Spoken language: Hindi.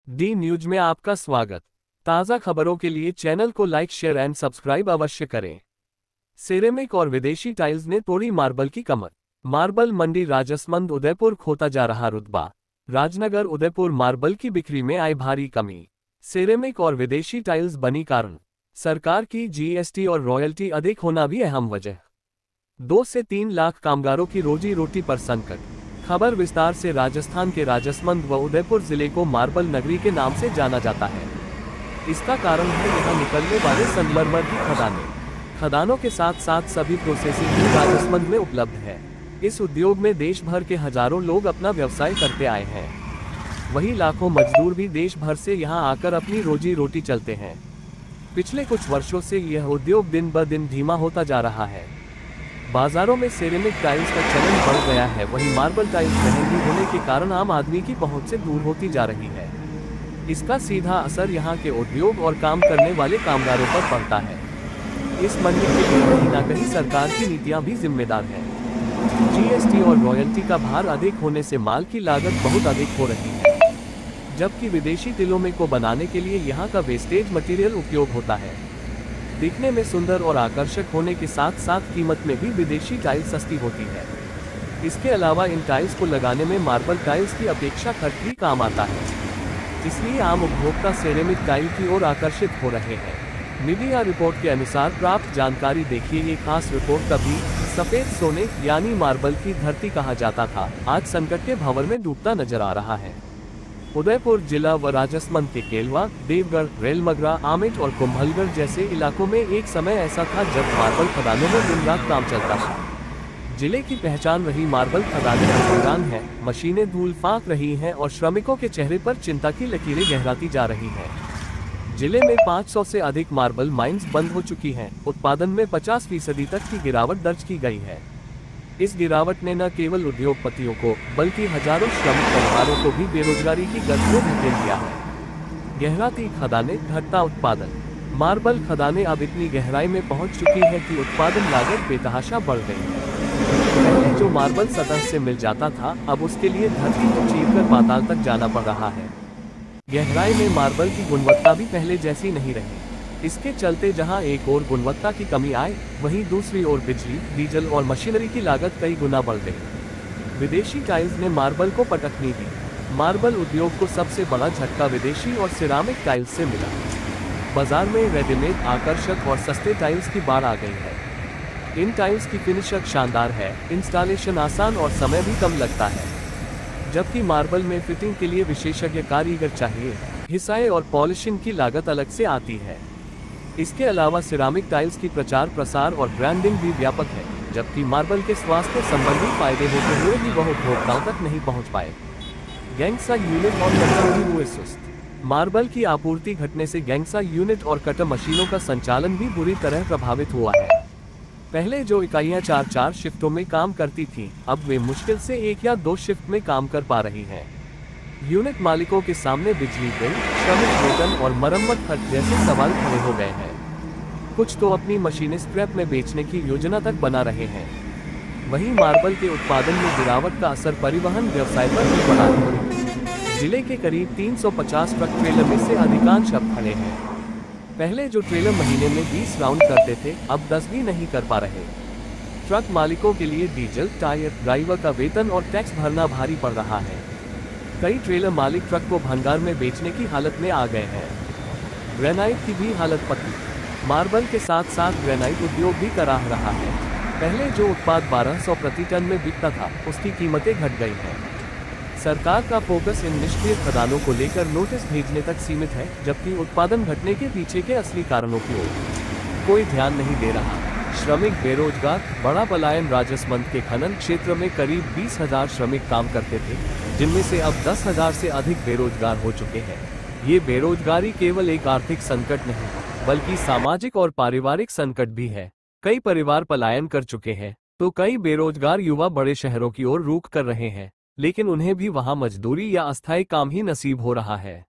डी न्यूज में आपका स्वागत। ताज़ा खबरों के लिए चैनल को लाइक शेयर एंड सब्सक्राइब अवश्य करें। सिरेमिक और विदेशी टाइल्स ने तोड़ी मार्बल की कमर। मार्बल मंडी राजसमंद उदयपुर खोता जा रहा रुतबा। राजनगर उदयपुर मार्बल की बिक्री में आई भारी कमी। सिरेमिक और विदेशी टाइल्स बनी कारण। सरकार की जीएसटी और रॉयल्टी अधिक होना भी अहम वजह। 2 से 3 लाख कामगारों की रोजी रोटी पर संकट। खबर विस्तार से। राजस्थान के राजसमंद व उदयपुर जिले को मार्बल नगरी के नाम से जाना जाता है। इसका कारण है यहाँ निकलने वाले संगमरमर की खदानें। खदानों के साथ साथ सभी प्रोसेसिंग भी राजसमंद में उपलब्ध है। इस उद्योग में देश भर के हजारों लोग अपना व्यवसाय करते आए हैं। वहीं लाखों मजदूर भी देश भर से यहाँ आकर अपनी रोजी रोटी चलते हैं। पिछले कुछ वर्षों से यह उद्योग दिन ब दिन धीमा होता जा रहा है। बाजारों में सिरेमिक टाइल्स का चलन बढ़ गया है, वहीं मार्बल टाइल्स महंगी होने के कारण आम आदमी की पहुंच से दूर होती जा रही है। इसका सीधा असर यहां के उद्योग और काम करने वाले कामगारों पर पड़ता है। इस मंदी के लिए कहीं न कहीं सरकार की नीतियां भी जिम्मेदार हैं। जीएसटी और रॉयल्टी का भार अधिक होने से माल की लागत बहुत अधिक हो रही है, जबकि विदेशी तिलों को बनाने के लिए यहाँ का वेस्टेज मटेरियल उपयोग होता है। दिखने में सुंदर और आकर्षक होने के साथ साथ कीमत में भी विदेशी टाइल्स सस्ती होती है। इसके अलावा इन टाइल्स को लगाने में मार्बल टाइल्स की अपेक्षा खर्च भी काम आता है, इसलिए आम उपभोक्ता सिरेमिक टाइल की ओर आकर्षित हो रहे हैं। मीडिया रिपोर्ट के अनुसार प्राप्त जानकारी देखिए। ये खास रिपोर्ट। कभी सफेद सोने यानी मार्बल की धरती कहा जाता था, आज संकट के भंवर में डूबता नजर आ रहा है। उदयपुर जिला व राजसमंद के केलवा, देवगढ़, रेलमगरा, आमेट और कुंभलगढ़ जैसे इलाकों में एक समय ऐसा था जब मार्बल खदानों में दिन रात काम चलता था। जिले की पहचान रही मार्बल खदानें हैरान है। मशीनें धूल फाँक रही हैं और श्रमिकों के चेहरे पर चिंता की लकीरें गहराती जा रही हैं। जिले में 500 से अधिक मार्बल माइंस बंद हो चुकी हैं। उत्पादन में 50% तक की गिरावट दर्ज की गई है। इस गिरावट ने न केवल उद्योगपतियों को बल्कि हजारों श्रमिक परिवारों को भी बेरोजगारी की गर्त में धकेल दिया है। गहराती खदानें, घटता उत्पादन। मार्बल खदानें अब इतनी गहराई में पहुंच चुकी है कि उत्पादन लागत बेतहाशा बढ़ गई है। पहले जो मार्बल सतह से मिल जाता था, अब उसके लिए धरती को चीरकर पाताल तक जाना पड़ रहा है। गहराई में मार्बल की गुणवत्ता भी पहले जैसी नहीं रही। इसके चलते जहां एक ओर गुणवत्ता की कमी आए, वहीं दूसरी ओर बिजली, डीजल और मशीनरी की लागत कई गुना बढ़ गई। विदेशी टाइल्स ने मार्बल को पटखनी दी। मार्बल उद्योग को सबसे बड़ा झटका विदेशी और सिरामिक टाइल्स से मिला। बाजार में रेडीमेड, आकर्षक और सस्ते टाइल्स की बाढ़ आ गई है। इन टाइल्स की फिनिशर शानदार है, इंस्टॉलेशन आसान और समय भी कम लगता है, जबकि मार्बल में फिटिंग के लिए विशेषज्ञ कारीगर चाहिए। घिसाई और पॉलिशिंग की लागत अलग से आती है। इसके अलावा सिरामिक टाइल्स की प्रचार प्रसार और ब्रांडिंग भी व्यापक है, जबकि मार्बल के स्वास्थ्य संबंधी फायदे होते हुए भी वह उपभोक्ताओं तक नहीं पहुंच पाए। गैंगसा यूनिट और कटर भी हुए सुस्त। मार्बल की आपूर्ति घटने से गैंगसा यूनिट और कटर मशीनों का संचालन भी बुरी तरह प्रभावित हुआ है। पहले जो इकाइयां 4-4 शिफ्टों में काम करती थीं, अब वे मुश्किल से 1 या 2 शिफ्ट में काम कर पा रही हैं। यूनिट मालिकों के सामने बिजली बिल, श्रमिक वेतन और मरम्मत खर्च जैसे सवाल खड़े हो गए हैं। कुछ तो अपनी मशीनें स्क्रैप में बेचने की योजना तक बना रहे हैं। वहीं मार्बल के उत्पादन में गिरावट का असर परिवहन व्यवसाय पर भी पड़ा है। जिले के करीब 350 ट्रक ट्रेलर में से अधिकांश अब खड़े हैं। पहले जो ट्रेलर महीने में 20 राउंड करते थे, अब 10 भी नहीं कर पा रहे। ट्रक मालिकों के लिए डीजल, टायर, ड्राइवर का वेतन और टैक्स भरना भारी पड़ रहा है। कई ट्रेलर मालिक ट्रक को भंगार में बेचने की हालत में आ गए हैं। ग्रेनाइट की भी हालत पतली। मार्बल के साथ साथ ग्रेनाइट उद्योग भी कराह रहा है। पहले जो उत्पाद 1200 प्रति टन में बिकता था, उसकी कीमतें घट गई हैं। सरकार का फोकस इन निष्क्रिय खदानों को लेकर नोटिस भेजने तक सीमित है, जबकि उत्पादन घटने के पीछे के असली कारणों की ओर कोई ध्यान नहीं दे रहा। श्रमिक बेरोजगार। बड़ा पलायन। राजसमंद के खनन क्षेत्र में करीब 20,000 श्रमिक काम करते थे, जिनमें से अब 10,000 से अधिक बेरोजगार हो चुके हैं। ये बेरोजगारी केवल एक आर्थिक संकट नहीं, बल्कि सामाजिक और पारिवारिक संकट भी है। कई परिवार पलायन कर चुके हैं, तो कई बेरोजगार युवा बड़े शहरों की ओर रुख कर रहे हैं, लेकिन उन्हें भी वहां मजदूरी या अस्थायी काम ही नसीब हो रहा है।